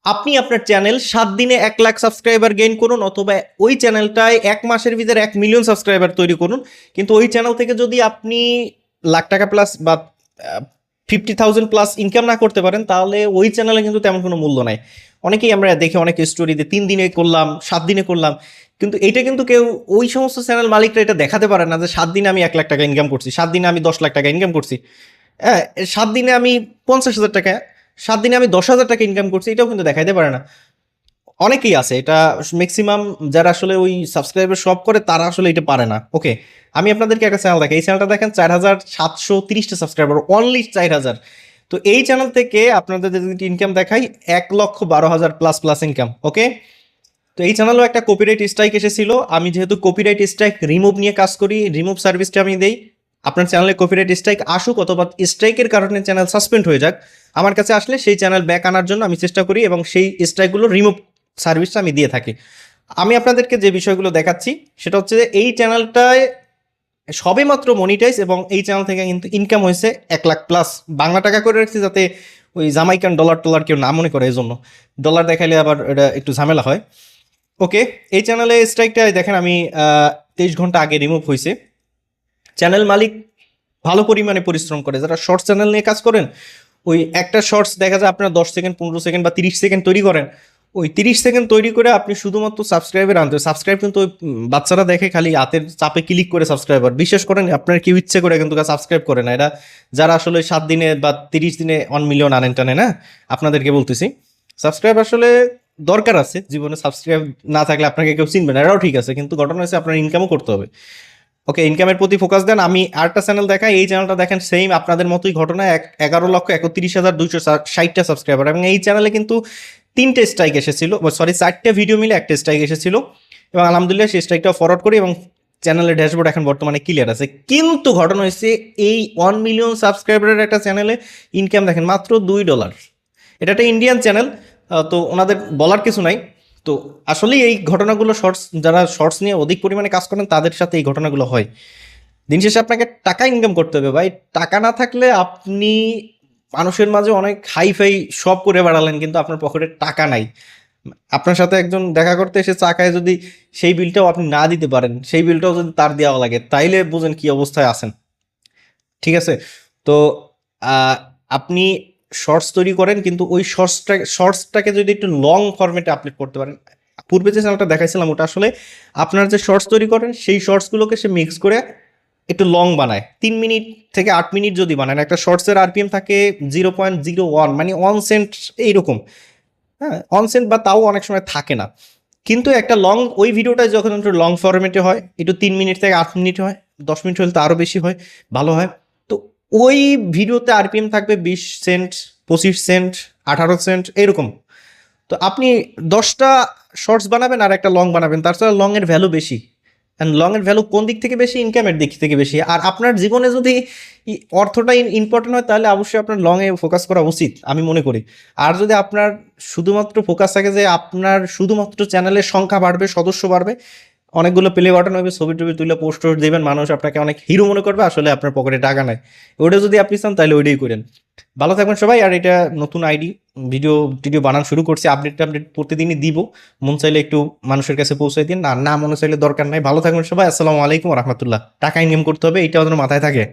আপনি আপনার চ্যানেল 7 দিনে 1 লাখ সাবস্ক্রাইবার গেইন করুন, অথবা ওই চ্যানেলটায় 1 মাসের ভিতরে 1 মিলিয়ন সাবস্ক্রাইবার তৈরি করুন, কিন্তু ওই চ্যানেল থেকে যদি আপনি লাখ টাকা প্লাস বা 50,000 প্লাস ইনকাম না করতে পারেন, তাহলে ওই চ্যানেলে কিন্তু তেমন কোনো মূল্য নাই। অনেকেই আমরা দেখি অনেক স্টোরিতে 3 দিনে করলাম, 7 দিনে করলাম, কিন্তু এটা কিন্তু কেউ, ওই সমস্ত চ্যানেল মালিকরা এটা দেখাতে পারে না যে 7 দিনে আমি 1 লাখ টাকা ইনকাম করছি, 7 দিনে আমি 10 লাখ টাকা ইনকাম করছি, হ্যাঁ, 7 দিনে আমি 50,000 টাকা, 7 দিনে আমি 10,000 টাকা ইনকাম করছি, এটাও কিন্তু দেখাইতে পারে না। অনেকেই আছে, এটা ম্যাক্সিমাম যারা আসলে ওই সাবস্ক্রাইবার শপ করে তারা আসলে এটা পারে না। ওকে, আমি আপনাদেরকে একটা চ্যানেল দেখাই। এই চ্যানেলটা দেখেন 4,730টা সাবস্ক্রাইবার, অনলি 4,000। তো এই চ্যানেল থেকে আপনাদের যদি ইনকাম দেখাই 1,12,000 প্লাস প্লাস ইনকাম। ওকে, তো এই চ্যানেলেও একটা কপিরাইট স্ট্রাইক এসেছিল। আমি যেহেতু কপিরাইট স্ট্রাইক রিমুভ নিয়ে কাজ করি, রিমুভ সার্ভিসটা আমি দেই। আপনার চ্যানেলে কপিরাইট স্ট্রাইক আসুক অথবা স্ট্রাইকের কারণে চ্যানেল সাসপেন্ড হয়ে যাক, আমার কাছে আসলে সেই চ্যানেল ব্যাক আনার জন্য আমি চেষ্টা করি এবং সেই স্ট্রাইকগুলো রিমুভ সার্ভিসটা আমি দিয়ে থাকি। আমি আপনাদেরকে যে বিষয়গুলো দেখাচ্ছি সেটা হচ্ছে যে এই চ্যানেলটায় সবে মাত্র মনিটাইজ, এবং এই চ্যানেল থেকে কিন্তু ইনকাম হয়েছে 1 লাখ প্লাস। বাংলা টাকা করে রাখছি যাতে ওই জামাইকান ডলার টলার কেউ না মনে করে, এই জন্য ডলার দেখাইলে আবার এটা একটু ঝামেলা হয়। ওকে, এই চ্যানেলে স্ট্রাইকটা দেখেন আমি 23 ঘন্টা আগে রিমুভ হয়েছে। চ্যানেল মালিক ভালো পরিমাণে পরিশ্রম করে, যারা শর্টস চ্যানেল নিয়ে কাজ করেন, ওই একটা শর্টস দেখা যায় আপনার 10 সেকেন্ড, 15 সেকেন্ড বা 30 সেকেন্ড তৈরি করেন। ওই 30 সেকেন্ড তৈরি করে আপনি শুধুমাত্র সাবস্ক্রাইবার আনতে, সাবস্ক্রাইব কিন্তু ওই বাচ্চারা দেখে খালি হাতের চাপে ক্লিক করে সাবস্ক্রাইবার, বিশ্বাস করেন আপনার কেউ ইচ্ছে করে কিন্তু সাবস্ক্রাইব করে না। এটা যারা আসলে 7 দিনে বা 30 দিনে 1 মিলিয়ন আনেন টানে না, আপনাদেরকে বলতেছি সাবস্ক্রাইব আসলে দরকার আছে জীবনে। সাবস্ক্রাইব না থাকলে আপনাকে কেউ চিনবে না, এটাও ঠিক আছে, কিন্তু ঘটনা হচ্ছে আপনার ইনকামও করতে হবে। ওকে, ইনকামের প্রতি ফোকাস দেন। আমি আরেকটা চ্যানেল দেখাই, এই চ্যানেলটা দেখেন সেম আপনাদের মতোই ঘটনা, 11,31,260টা সাবস্ক্রাইবার, এবং এই চ্যানেলে কিন্তু 3টে স্ট্রাইক এসেছিল, সরি 4টে ভিডিও মিলে একটা স্ট্রাইক এসেছিল, এবং আলহামদুলিল্লাহ সেই স্ট্রাইকটা ফরওয়ার্ড করি এবং চ্যানেলের ড্যাশবোর্ড এখন বর্তমানে ক্লিয়ার আছে। কিন্তু ঘটনা হচ্ছে এই 1 মিলিয়ন সাবস্ক্রাইবারের একটা চ্যানেলে ইনকাম দেখেন মাত্র $2। এটা একটা ইন্ডিয়ান চ্যানেল, তো ওনাদের বলার কিছু নাই। তো আসলেই এই ঘটনাগুলো শর্টস, যারা শর্টস নিয়ে অধিক পরিমাণে কাজ করেন তাদের সাথে এই ঘটনাগুলো হয়। দিন শেষে আপনাকে টাকা ইনকাম করতে হবে ভাই। টাকা না থাকলে আপনি মানুষের মাঝে অনেক হাই ফাই সব করে বেড়ালেন, কিন্তু আপনার পকেটে টাকা নাই। আপনার সাথে একজন দেখা করতে এসে চা খায়, যদি সেই বিলটাও আপনি না দিতে পারেন, সেই বিলটাও যদি তার দেওয়া লাগে, তাইলে বুঝেন কি অবস্থায় আছেন। ঠিক আছে, তো আহ, আপনি শর্টস তৈরি করেন, কিন্তু ওই শর্টসটাকে যদি একটু লং ফরম্যাটে আপলোড করতে পারেন। পূর্বে যে চ্যানেলটা দেখাইছিলাম ওটা আসলে আপনার যে শর্টস তৈরি করেন সেই শর্টসগুলোকে সে মিক্স করে একটু লং বানায়, 3 মিনিট থেকে 8 মিনিট যদি বানান। একটা শর্টসের আরপিএম থাকে 0.01, মানে 1 সেন্ট এইরকম। হ্যাঁ, 1 সেন্ট বা তাও অনেক সময় থাকে না। কিন্তু একটা লং, ওই ভিডিওটা যখন একটু লং ফরম্যাটে হয়, একটু 3 মিনিট থেকে 8 মিনিট হয়, 10 মিনিট হলে তো আরও বেশি হয়, ভালো হয়। তো ওই ভিডিওতে আরপিএম থাকবে 20 সেন্ট, 25 সেন্ট, 18 সেন্ট এরকম। তো আপনি 10টা শর্টস বানাবেন আর একটা লং বানাবেন, তার সাথে লং এর ভ্যালু বেশি। অ্যান্ড লং এর ভ্যালু কোন দিক থেকে বেশি? ইনকামের দিক থেকে বেশি। আর আপনার জীবনে যদি অর্থটা ইম্পর্টেন্ট হয়, তাহলে অবশ্যই আপনার লং এ ফোকাস করা উচিত আমি মনে করি। আর যদি আপনার শুধুমাত্র ফোকাস থাকে যে আপনার শুধুমাত্র চ্যানেলের সংখ্যা বাড়বে, সদস্য বাড়বে, অনেকগুলো প্লে বাটন হবে, ছবি টবি তুলে পোস্ট টোস্ট দেবেন, মানুষ আপনাকে অনেক হিরো মনে করবে, আসলে আপনার পকেটে টাকা নাই, ওটা যদি আপনি চান তাহলে ওইটাই করেন। ভালো থাকবেন সবাই। আর এটা নতুন আইডি, ভিডিও টিডিও বানানো শুরু করছি, আপডেট আপডেট প্রতিদিনই দিব। মন চাইলে একটু মানুষের কাছে পৌঁছাই দিন, আর না মনে চাইলে দরকার নাই। ভালো থাকবেন সবাই, আসসালামু আলাইকুম রহমতুল্লাহ। টাকা ইনকাম করতে হবে, এইটা আমাদের মাথায় থাকে।